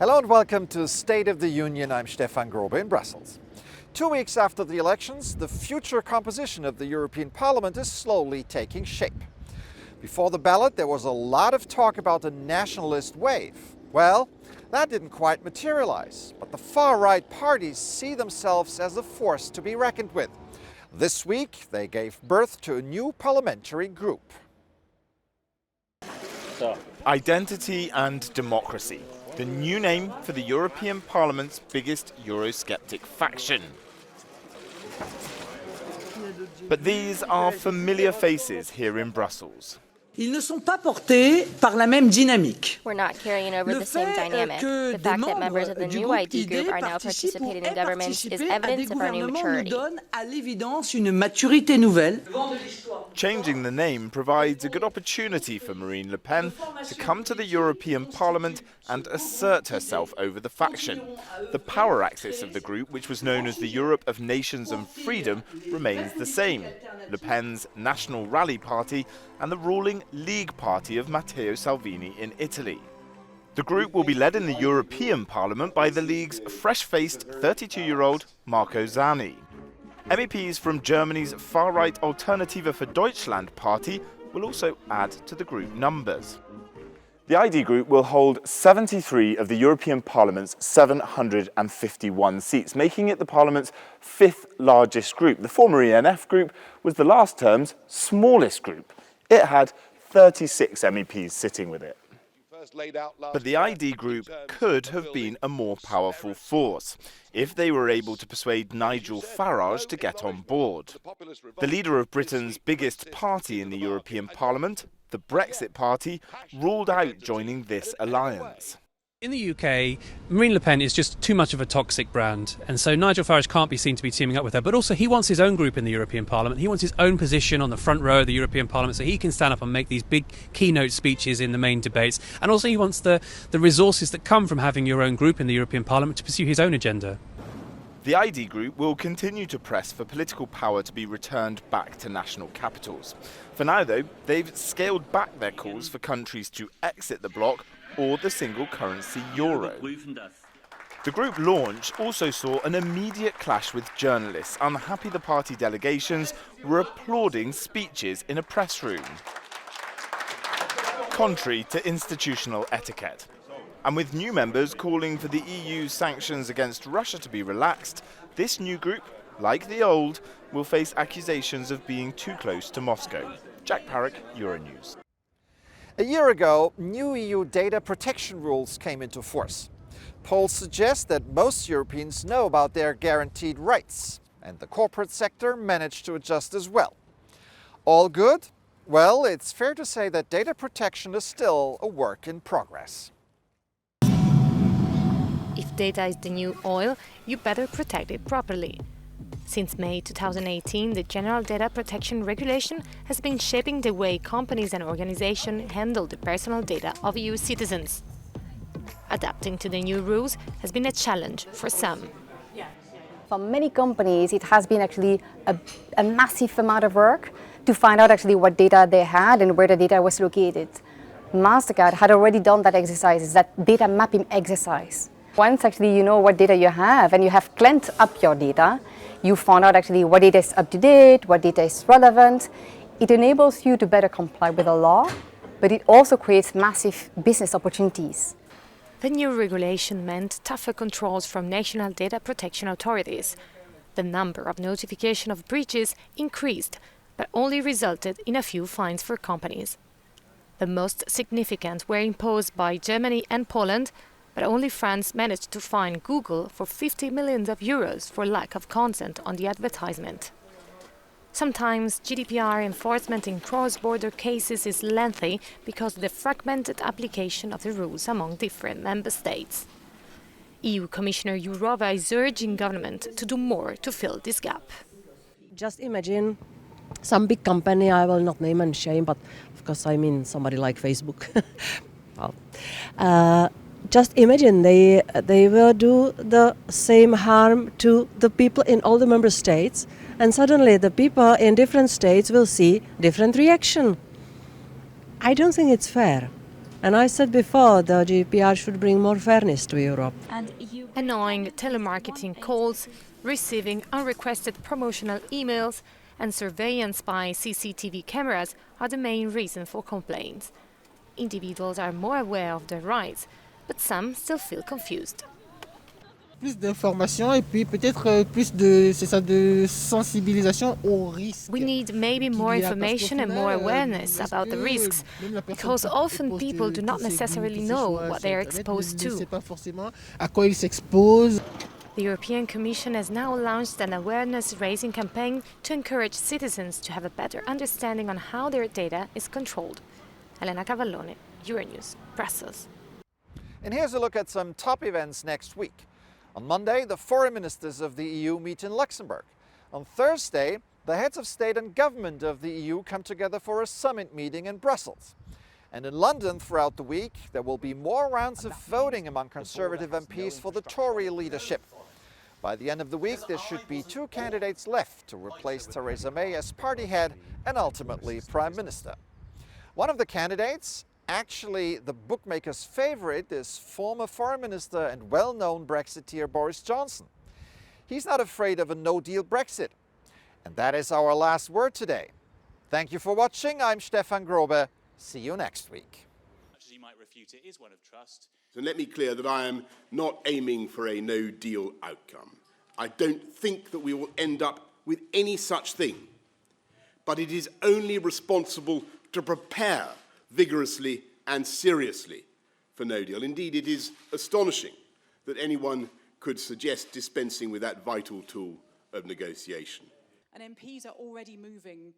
Hello and welcome to State of the Union. I'm Stefan Grobe in Brussels. 2 weeks after the elections, the future composition of the European Parliament is slowly taking shape. Before the ballot, there was a lot of talk about a nationalist wave. Well, that didn't quite materialize, but the far-right parties see themselves as a force to be reckoned with. This week, they gave birth to a new parliamentary group. Identity and democracy. The new name for the European Parliament's biggest Eurosceptic faction. But these are familiar faces here in Brussels. Ils ne sont pas portés par la même dynamique. We're not carrying over the same dynamic. The fact that members of the new ID group are now participating in governments is evidence of our new maturity. Donne à l'évidence une maturité nouvelle. Changing the name provides a good opportunity for Marine Le Pen to come to the European Parliament and assert herself over the faction. The power axis of the group, which was known as the Europe of Nations and Freedom, remains the same. Le Pen's National Rally Party and the ruling League Party of Matteo Salvini in Italy. The group will be led in the European Parliament by the League's fresh-faced 32-year-old Marco Zanni. MEPs from Germany's far-right Alternative for Deutschland party will also add to the group numbers. The ID group will hold 73 of the European Parliament's 751 seats, making it the Parliament's fifth largest group. The former ENF group was the last term's smallest group. It had 36 MEPs sitting with it. But the ID group could have been a more powerful force if they were able to persuade Nigel Farage to get on board. The leader of Britain's biggest party in the European Parliament, the Brexit Party, ruled out joining this alliance. In the UK, Marine Le Pen is just too much of a toxic brand, and so Nigel Farage can't be seen to be teaming up with her. But also he wants his own group in the European Parliament. He wants his own position on the front row of the European Parliament so he can stand up and make these big keynote speeches in the main debates. And also he wants the resources that come from having your own group in the European Parliament to pursue his own agenda. The ID group will continue to press for political power to be returned back to national capitals. For now, though, they've scaled back their calls for countries to exit the bloc or the single currency euro. The group launch also saw an immediate clash with journalists. Unhappy the party delegations were applauding speeches in a press room, contrary to institutional etiquette. And with new members calling for the EU's sanctions against Russia to be relaxed, this new group, like the old, will face accusations of being too close to Moscow. Jack Parrick, Euronews. A year ago, new EU data protection rules came into force. Polls suggest that most Europeans know about their guaranteed rights, and the corporate sector managed to adjust as well. All good? Well, it's fair to say that data protection is still a work in progress. If data is the new oil, you better protect it properly. Since May 2018, the General Data Protection Regulation has been shaping the way companies and organizations handle the personal data of EU citizens. Adapting to the new rules has been a challenge for some. For many companies, it has been actually a massive amount of work to find out actually what data they had and where the data was located. MasterCard had already done that exercise, that data mapping exercise. Once actually you know what data you have and you have cleaned up your data, you found out actually what data is up to date, what data is relevant. It enables you to better comply with the law, but it also creates massive business opportunities. The new regulation meant tougher controls from national data protection authorities. The number of notifications of breaches increased, but only resulted in a few fines for companies. The most significant were imposed by Germany and Poland, but only France managed to fine Google for 50 million euros for lack of consent on the advertisement. Sometimes GDPR enforcement in cross-border cases is lengthy because of the fragmented application of the rules among different member states. EU Commissioner Jourova is urging government to do more to fill this gap. Just imagine some big company, I will not name and shame, but of course I mean somebody like Facebook. Just imagine they will do the same harm to the people in all the member states, and suddenly the people in different states will see different reaction. I don't think it's fair. And I said before, the GDPR should bring more fairness to Europe. Annoying telemarketing calls, receiving unrequested promotional emails, and surveillance by CCTV cameras are the main reason for complaints. Individuals are more aware of their rights, but some still feel confused. Plus d'informations et puis peut-être plus de sensibilisation aux risques. We need maybe more information and more awareness about the risks, because often people do not necessarily know what they are exposed to. À quoi ils s'exposent. The European Commission has now launched an awareness-raising campaign to encourage citizens to have a better understanding on how their data is controlled. Elena Cavallone, Euronews, Brussels. And here's a look at some top events next week. On Monday, the foreign ministers of the EU meet in Luxembourg. On Thursday, the heads of state and government of the EU come together for a summit meeting in Brussels. And in London throughout the week, there will be more rounds of voting among Conservative MPs for the Tory leadership. By the end of the week, there should be 2 candidates left to replace Theresa May as party head and ultimately Prime Minister. One of the candidates, actually the bookmakers' favorite, is former Foreign Minister and well-known Brexiteer Boris Johnson. He's not afraid of a no-deal Brexit. And that is our last word today. Thank you for watching. I'm Stefan Grobe. See you next week. As you might refute, it is one of trust. So let me clear that I am not aiming for a no-deal outcome. I don't think that we will end up with any such thing. But it is only responsible to prepare vigorously and seriously for no deal. Indeed, it is astonishing that anyone could suggest dispensing with that vital tool of negotiation. And MPs are already moving.